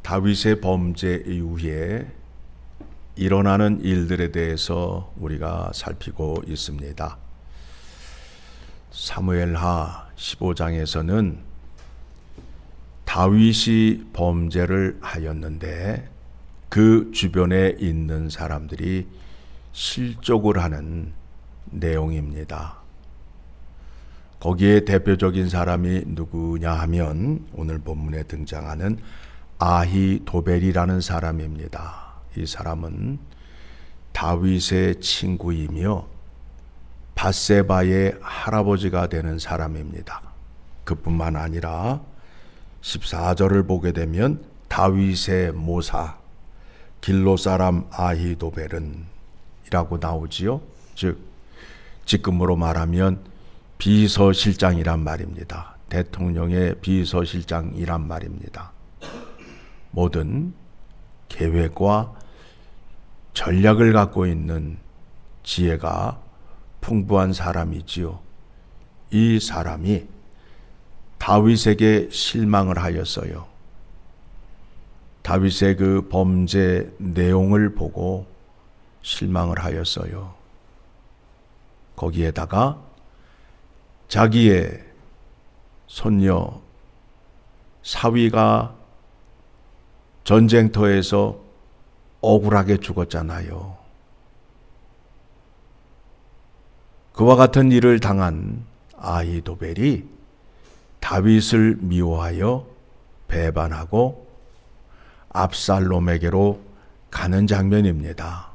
다윗의 범죄 이후에 일어나는 일들에 대해서 우리가 살피고 있습니다. 사무엘하 15장에서는 다윗이 범죄를 하였는데 그 주변에 있는 사람들이 실족을 하는 내용입니다. 거기에 대표적인 사람이 누구냐 하면 오늘 본문에 등장하는 아히도벨이라는 사람입니다. 이 사람은 다윗의 친구이며 밧세바의 할아버지가 되는 사람입니다. 그뿐만 아니라 14절을 보게 되면 다윗의 모사 길로 사람 아히도벨은 이라고 나오지요. 즉 지금으로 말하면 비서실장이란 말입니다. 대통령의 비서실장이란 말입니다. 모든 계획과 전략을 갖고 있는 지혜가 풍부한 사람이지요. 이 사람이 다윗에게 실망을 하였어요. 다윗의 그 범죄 내용을 보고 실망을 하였어요. 거기에다가 자기의 손녀 사위가 전쟁터에서 억울하게 죽었잖아요. 그와 같은 일을 당한 아히도벨이 다윗을 미워하여 배반하고 압살롬에게로 가는 장면입니다.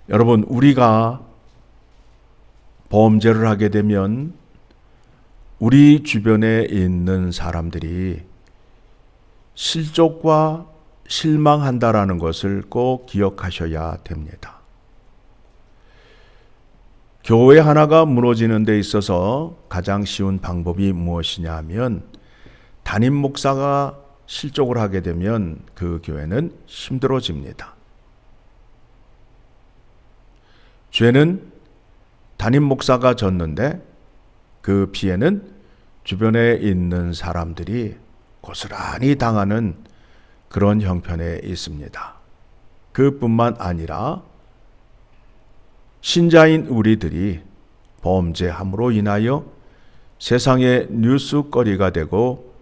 여러분, 우리가 범죄를 하게 되면 우리 주변에 있는 사람들이 실족과 실망한다라는 것을 꼭 기억하셔야 됩니다. 교회 하나가 무너지는 데 있어서 가장 쉬운 방법이 무엇이냐 하면 담임 목사가 실족을 하게 되면 그 교회는 힘들어집니다. 죄는 담임 목사가 졌는데 그 피해는 주변에 있는 사람들이 고스란히 당하는 그런 형편에 있습니다. 그뿐만 아니라 신자인 우리들이 범죄함으로 인하여 세상의 뉴스거리가 되고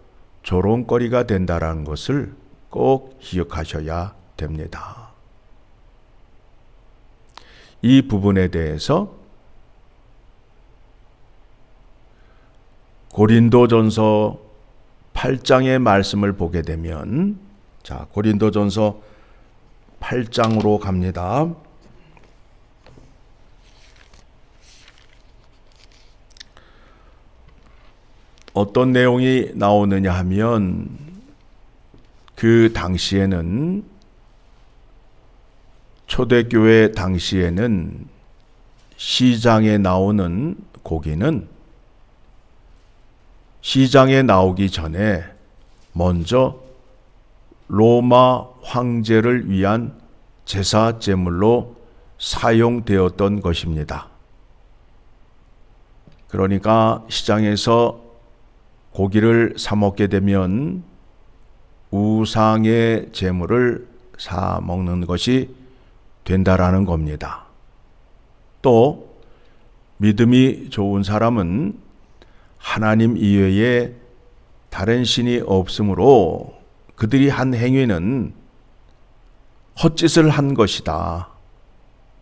조롱거리가 된다는 것을 꼭 기억하셔야 됩니다. 이 부분에 대해서 고린도전서 8장의 말씀을 보게 되면, 자, 고린도전서 8장으로 갑니다. 어떤 내용이 나오느냐 하면 그 당시에는 초대교회 당시에는 시장에 나오는 고기는 시장에 나오기 전에 먼저 로마 황제를 위한 제사 제물로 사용되었던 것입니다. 그러니까 시장에서 고기를 사 먹게 되면 우상의 제물을 사 먹는 것이 된다라는 겁니다. 또 믿음이 좋은 사람은 하나님 이외에 다른 신이 없으므로 그들이 한 행위는 헛짓을 한 것이다.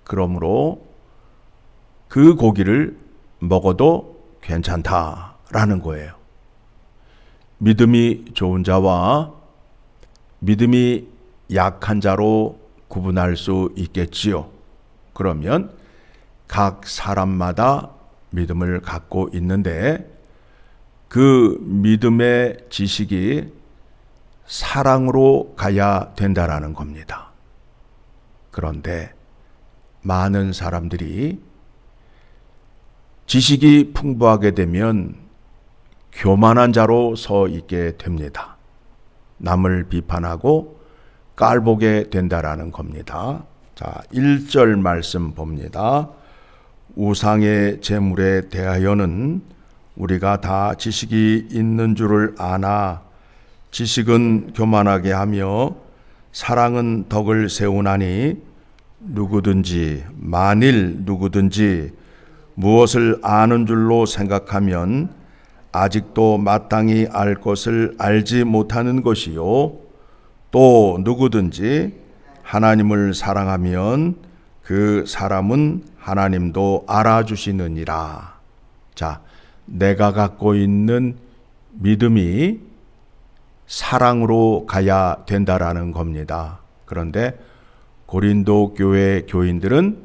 그러므로 그 고기를 먹어도 괜찮다라는 거예요. 믿음이 좋은 자와 믿음이 약한 자로 구분할 수 있겠지요. 그러면 각 사람마다 믿음을 갖고 있는데 그 믿음의 지식이 사랑으로 가야 된다라는 겁니다. 그런데 많은 사람들이 지식이 풍부하게 되면 교만한 자로 서 있게 됩니다. 남을 비판하고 깔보게 된다라는 겁니다. 자, 1절 말씀 봅니다. 우상의 제물에 대하여는 우리가 다 지식이 있는 줄을 아나 지식은 교만하게 하며 사랑은 덕을 세우나니 만일 누구든지 무엇을 아는 줄로 생각하면 아직도 마땅히 알 것을 알지 못하는 것이요, 또 누구든지 하나님을 사랑하면 그 사람은 하나님도 알아주시느니라. 자, 내가 갖고 있는 믿음이 사랑으로 가야 된다라는 겁니다. 그런데 고린도 교회 교인들은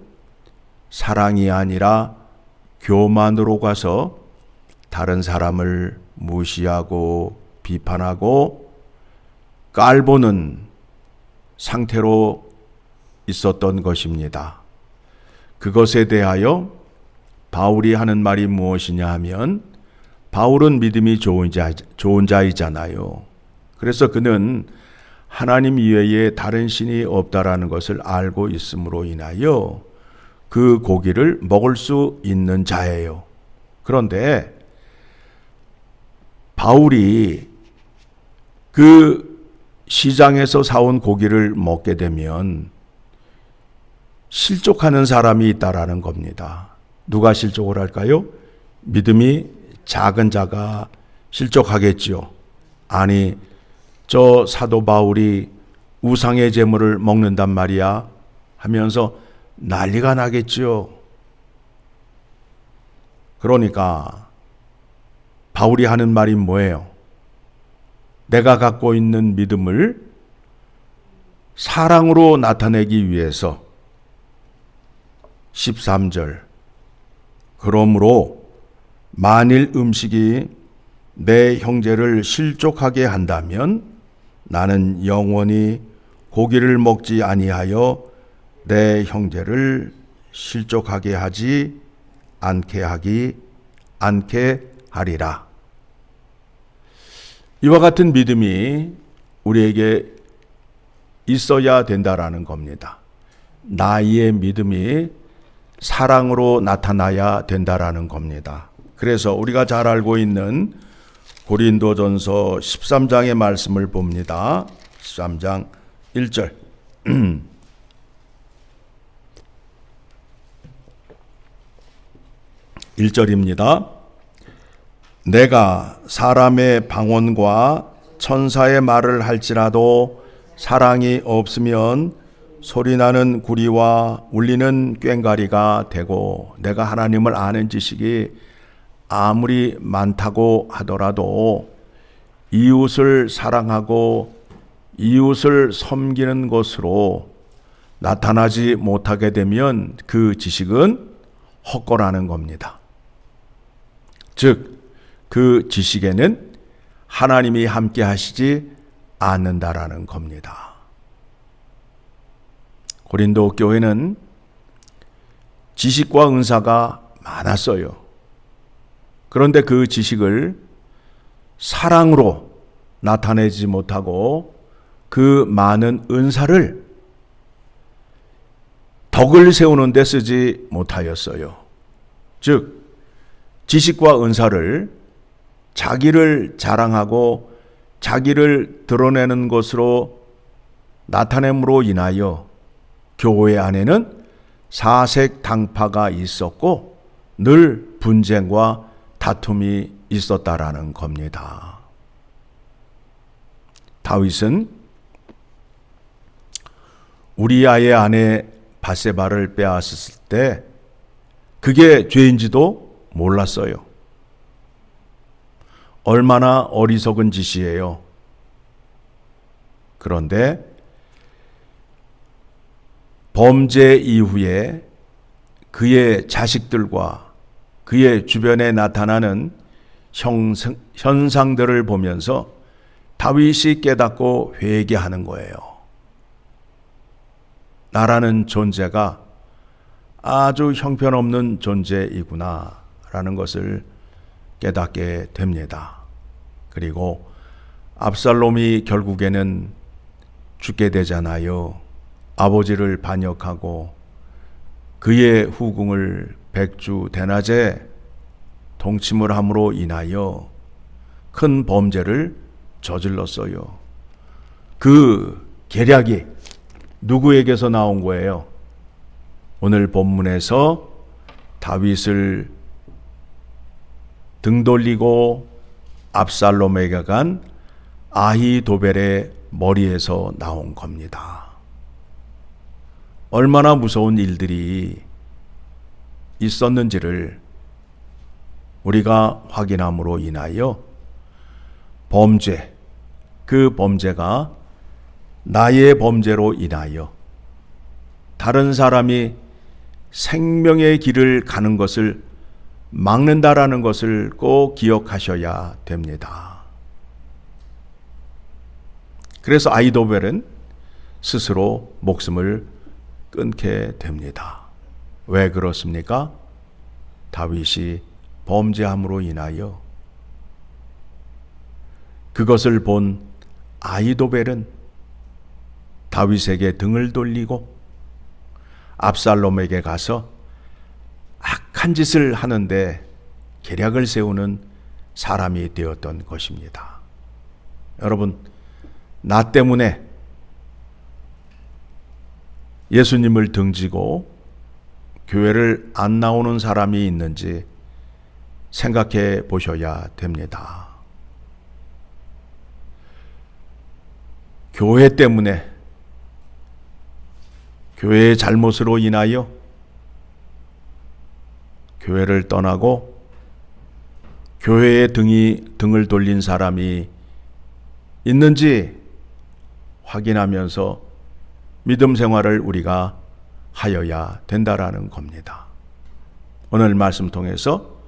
사랑이 아니라 교만으로 가서 다른 사람을 무시하고 비판하고 깔보는 상태로 있었던 것입니다. 그것에 대하여 바울이 하는 말이 무엇이냐 하면, 바울은 믿음이 좋은 자이잖아요. 그래서 그는 하나님 이외에 다른 신이 없다라는 것을 알고 있음으로 인하여 그 고기를 먹을 수 있는 자예요. 그런데 바울이 그 시장에서 사온 고기를 먹게 되면 실족하는 사람이 있다라는 겁니다. 누가 실족을 할까요? 믿음이 작은 자가 실족하겠지요. 아니, 저 사도 바울이 우상의 제물을 먹는단 말이야 하면서 난리가 나겠지요. 그러니까 바울이 하는 말이 뭐예요? 내가 갖고 있는 믿음을 사랑으로 나타내기 위해서 13절, 그러므로 만일 음식이 내 형제를 실족하게 한다면 나는 영원히 고기를 먹지 아니하여 내 형제를 실족하게 하지 않게 하리라. 이와 같은 믿음이 우리에게 있어야 된다라는 겁니다. 나의 믿음이 사랑으로 나타나야 된다라는 겁니다. 그래서 우리가 잘 알고 있는 고린도전서 13장의 말씀을 봅니다. 13장 1절. 1절입니다. 내가 사람의 방언과 천사의 말을 할지라도 사랑이 없으면 소리나는 구리와 울리는 꽹과리가 되고, 내가 하나님을 아는 지식이 아무리 많다고 하더라도 이웃을 사랑하고 이웃을 섬기는 것으로 나타나지 못하게 되면 그 지식은 헛거라는 겁니다. 즉, 그 지식에는 하나님이 함께 하시지 않는다라는 겁니다. 고린도 교회는 지식과 은사가 많았어요. 그런데 그 지식을 사랑으로 나타내지 못하고 그 많은 은사를 덕을 세우는 데 쓰지 못하였어요. 즉, 지식과 은사를 자기를 자랑하고 자기를 드러내는 것으로 나타냄으로 인하여 교회 안에는 사색당파가 있었고 늘 분쟁과 다툼이 있었다라는 겁니다. 다윗은 우리아의 아내 바세바를 빼앗았을 때 그게 죄인지도 몰랐어요. 얼마나 어리석은 짓이에요. 그런데 범죄 이후에 그의 자식들과 그의 주변에 나타나는 현상들을 보면서 다윗이 깨닫고 회개하는 거예요. 나라는 존재가 아주 형편없는 존재이구나 라는 것을 깨닫게 됩니다. 그리고 압살롬이 결국에는 죽게 되잖아요. 아버지를 반역하고 그의 후궁을 백주 대낮에 동침을 함으로 인하여 큰 범죄를 저질렀어요. 그 계략이 누구에게서 나온 거예요? 오늘 본문에서 다윗을 등 돌리고 압살롬에게 간 아히도벨의 머리에서 나온 겁니다. 얼마나 무서운 일들이 있었는지를 우리가 확인함으로 인하여 범죄, 그 범죄가 나의 범죄로 인하여 다른 사람이 생명의 길을 가는 것을 막는다라는 것을 꼭 기억하셔야 됩니다. 그래서 아히도벨은 스스로 목숨을 끊게 됩니다. 왜 그렇습니까? 다윗이 범죄함으로 인하여. 그것을 본 아히도벨은 다윗에게 등을 돌리고 압살롬에게 가서 악한 짓을 하는데 계략을 세우는 사람이 되었던 것입니다. 여러분, 나 때문에 예수님을 등지고 교회를 안 나오는 사람이 있는지 생각해 보셔야 됩니다. 교회 때문에, 교회의 잘못으로 인하여 교회를 떠나고 교회의 등을 돌린 사람이 있는지 확인하면서 믿음 생활을 우리가 하여야 된다라는 겁니다. 오늘 말씀 통해서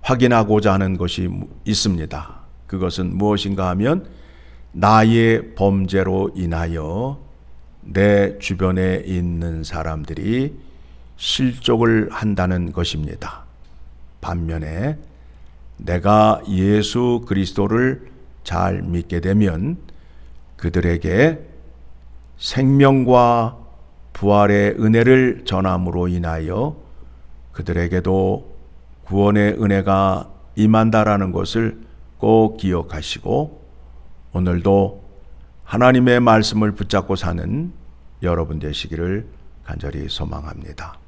확인하고자 하는 것이 있습니다. 그것은 무엇인가 하면 나의 범죄로 인하여 내 주변에 있는 사람들이 실족을 한다는 것입니다. 반면에 내가 예수 그리스도를 잘 믿게 되면 그들에게 생명과 부활의 은혜를 전함으로 인하여 그들에게도 구원의 은혜가 임한다라는 것을 꼭 기억하시고 오늘도 하나님의 말씀을 붙잡고 사는 여러분 되시기를 간절히 소망합니다.